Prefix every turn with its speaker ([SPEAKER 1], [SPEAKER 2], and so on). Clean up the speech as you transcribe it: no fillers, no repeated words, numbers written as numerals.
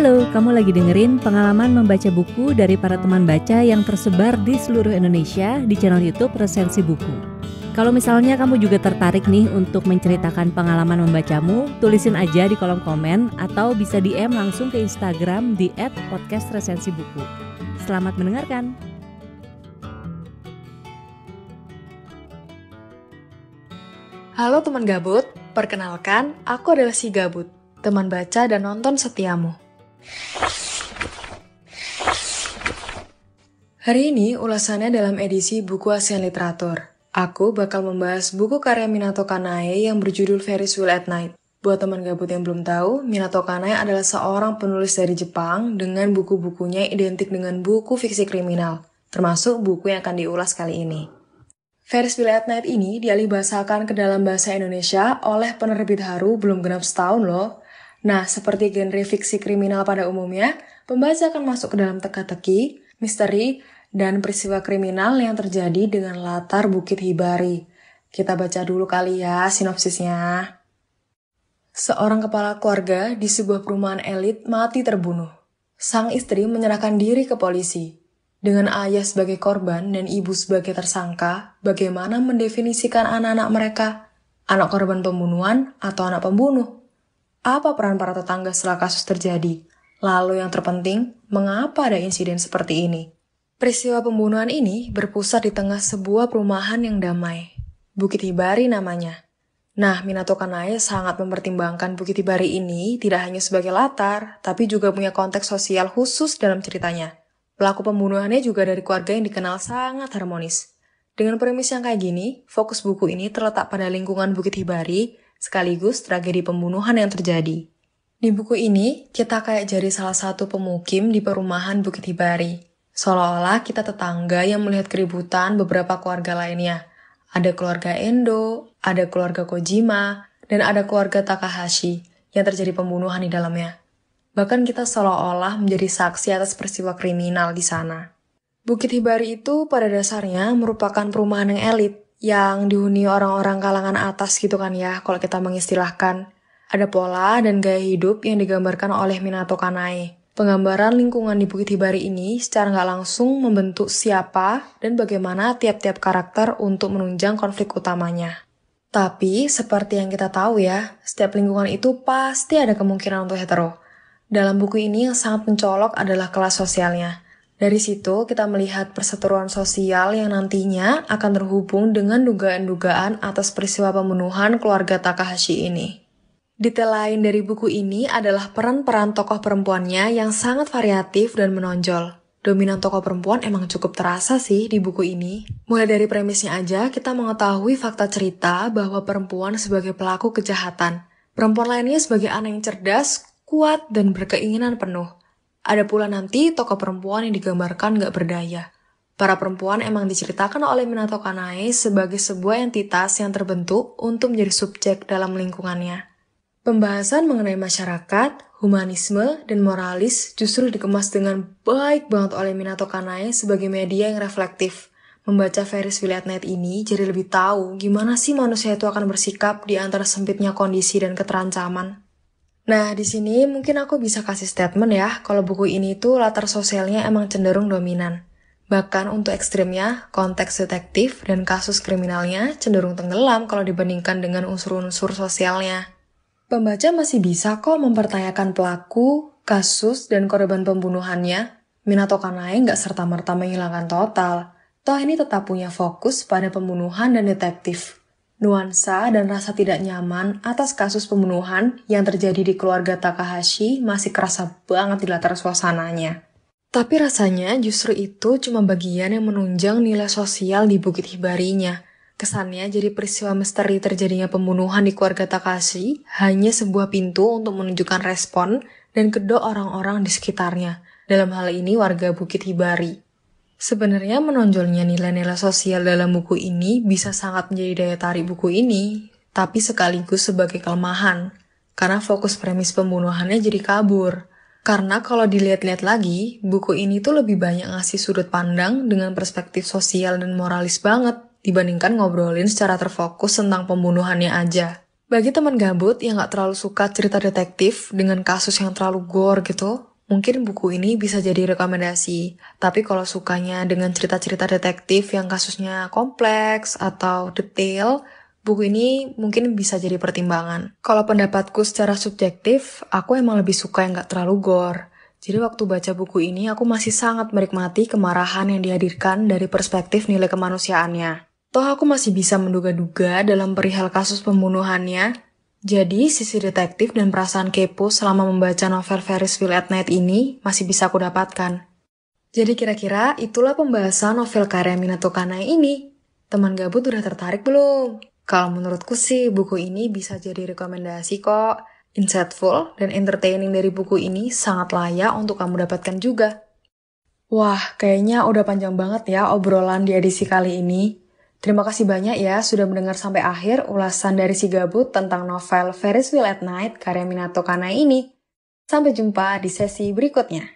[SPEAKER 1] Halo, kamu lagi dengerin pengalaman membaca buku dari para teman baca yang tersebar di seluruh Indonesia di channel YouTube Resensi Buku. Kalau misalnya kamu juga tertarik nih untuk menceritakan pengalaman membacamu, tulisin aja di kolom komen atau bisa DM langsung ke Instagram di @podcastresensibuku. Selamat mendengarkan.
[SPEAKER 2] Halo teman gabut, perkenalkan aku adalah si Gabut, teman baca dan nonton setiamu. Hari ini ulasannya dalam edisi Buku ASEAN Literatur. Aku bakal membahas buku karya Minato Kanae yang berjudul Ferris Wheel at Night. Buat teman gabut yang belum tahu, Minato Kanae adalah seorang penulis dari Jepang dengan buku-bukunya identik dengan buku fiksi kriminal, termasuk buku yang akan diulas kali ini. Ferris Wheel at Night ini dialihbahasakan ke dalam bahasa Indonesia oleh penerbit Haru belum genap setahun loh. Nah, seperti genre fiksi kriminal pada umumnya, pembaca akan masuk ke dalam teka-teki, misteri, dan peristiwa kriminal yang terjadi dengan latar Bukit Hibari. Kita baca dulu kali ya sinopsisnya. Seorang kepala keluarga di sebuah perumahan elit mati terbunuh. Sang istri menyerahkan diri ke polisi. Dengan ayah sebagai korban dan ibu sebagai tersangka, bagaimana mendefinisikan anak-anak mereka? Anak korban pembunuhan atau anak pembunuh? Apa peran para tetangga setelah kasus terjadi? Lalu yang terpenting, mengapa ada insiden seperti ini? Peristiwa pembunuhan ini berpusat di tengah sebuah perumahan yang damai. Bukit Hibari namanya. Nah, Minato Kanae sangat mempertimbangkan Bukit Hibari ini tidak hanya sebagai latar, tapi juga punya konteks sosial khusus dalam ceritanya. Pelaku pembunuhannya juga dari keluarga yang dikenal sangat harmonis. Dengan premis yang kayak gini, fokus buku ini terletak pada lingkungan Bukit Hibari, sekaligus tragedi pembunuhan yang terjadi. Di buku ini, kita kayak jadi salah satu pemukim di perumahan Bukit Hibari. Seolah-olah kita tetangga yang melihat keributan beberapa keluarga lainnya. Ada keluarga Endo, ada keluarga Kojima, dan ada keluarga Takahashi yang terjadi pembunuhan di dalamnya. Bahkan kita seolah-olah menjadi saksi atas peristiwa kriminal di sana. Bukit Hibari itu pada dasarnya merupakan perumahan yang elit, yang dihuni orang-orang kalangan atas gitu kan ya, kalau kita mengistilahkan. Ada pola dan gaya hidup yang digambarkan oleh Minato Kanae. Penggambaran lingkungan di Bukit Hibari ini secara nggak langsung membentuk siapa dan bagaimana tiap-tiap karakter untuk menunjang konflik utamanya. Tapi, seperti yang kita tahu ya, setiap lingkungan itu pasti ada kemungkinan untuk hetero. Dalam buku ini yang sangat mencolok adalah kelas sosialnya. Dari situ kita melihat perseteruan sosial yang nantinya akan terhubung dengan dugaan-dugaan atas peristiwa pembunuhan keluarga Takahashi ini. Detail lain dari buku ini adalah peran-peran tokoh perempuannya yang sangat variatif dan menonjol. Dominan tokoh perempuan emang cukup terasa sih di buku ini. Mulai dari premisnya aja kita mengetahui fakta cerita bahwa perempuan sebagai pelaku kejahatan. Perempuan lainnya sebagai anak yang cerdas, kuat, dan berkeinginan penuh. Ada pula nanti tokoh perempuan yang digambarkan gak berdaya. Para perempuan emang diceritakan oleh Minato Kanae sebagai sebuah entitas yang terbentuk untuk menjadi subjek dalam lingkungannya. Pembahasan mengenai masyarakat, humanisme, dan moralis justru dikemas dengan baik banget oleh Minato Kanae sebagai media yang reflektif. Membaca Ferris Wheel at Night ini jadi lebih tahu gimana sih manusia itu akan bersikap di antara sempitnya kondisi dan keterancaman. Nah, di sini mungkin aku bisa kasih statement ya, kalau buku ini tuh latar sosialnya emang cenderung dominan. Bahkan untuk ekstrimnya, konteks detektif dan kasus kriminalnya cenderung tenggelam kalau dibandingkan dengan unsur-unsur sosialnya. Pembaca masih bisa kok mempertanyakan pelaku, kasus, dan korban pembunuhannya. Minato Kanae nggak serta-merta menghilangkan total. Toh ini tetap punya fokus pada pembunuhan dan detektif. Nuansa dan rasa tidak nyaman atas kasus pembunuhan yang terjadi di keluarga Takahashi masih kerasa banget di latar suasananya. Tapi rasanya justru itu cuma bagian yang menunjang nilai sosial di Bukit Hibarinya. Kesannya jadi peristiwa misteri terjadinya pembunuhan di keluarga Takahashi hanya sebuah pintu untuk menunjukkan respon dan kedok orang-orang di sekitarnya. Dalam hal ini warga Bukit Hibari. Sebenarnya menonjolnya nilai-nilai sosial dalam buku ini bisa sangat menjadi daya tarik buku ini, tapi sekaligus sebagai kelemahan, karena fokus premis pembunuhannya jadi kabur. Karena kalau dilihat-lihat lagi, buku ini tuh lebih banyak ngasih sudut pandang dengan perspektif sosial dan moralis banget, dibandingkan ngobrolin secara terfokus tentang pembunuhannya aja. Bagi teman gabut yang gak terlalu suka cerita detektif dengan kasus yang terlalu gore gitu, mungkin buku ini bisa jadi rekomendasi. Tapi kalau sukanya dengan cerita-cerita detektif yang kasusnya kompleks atau detail, buku ini mungkin bisa jadi pertimbangan. Kalau pendapatku secara subjektif, aku emang lebih suka yang gak terlalu gore. Jadi waktu baca buku ini, aku masih sangat menikmati kemarahan yang dihadirkan dari perspektif nilai kemanusiaannya. Toh aku masih bisa menduga-duga dalam perihal kasus pembunuhannya. Jadi, sisi detektif dan perasaan kepo selama membaca novel Ferris Wheel at Night ini masih bisa aku dapatkan. Jadi kira-kira itulah pembahasan novel karya Minato Kanai ini. Teman gabut udah tertarik belum? Kalau menurutku sih, buku ini bisa jadi rekomendasi kok. Insightful dan entertaining dari buku ini sangat layak untuk kamu dapatkan juga. Wah, kayaknya udah panjang banget ya obrolan di edisi kali ini. Terima kasih banyak ya sudah mendengar sampai akhir ulasan dari si gabut tentang novel Ferris Wheel at Night karya Minato Kanai ini. Sampai jumpa di sesi berikutnya.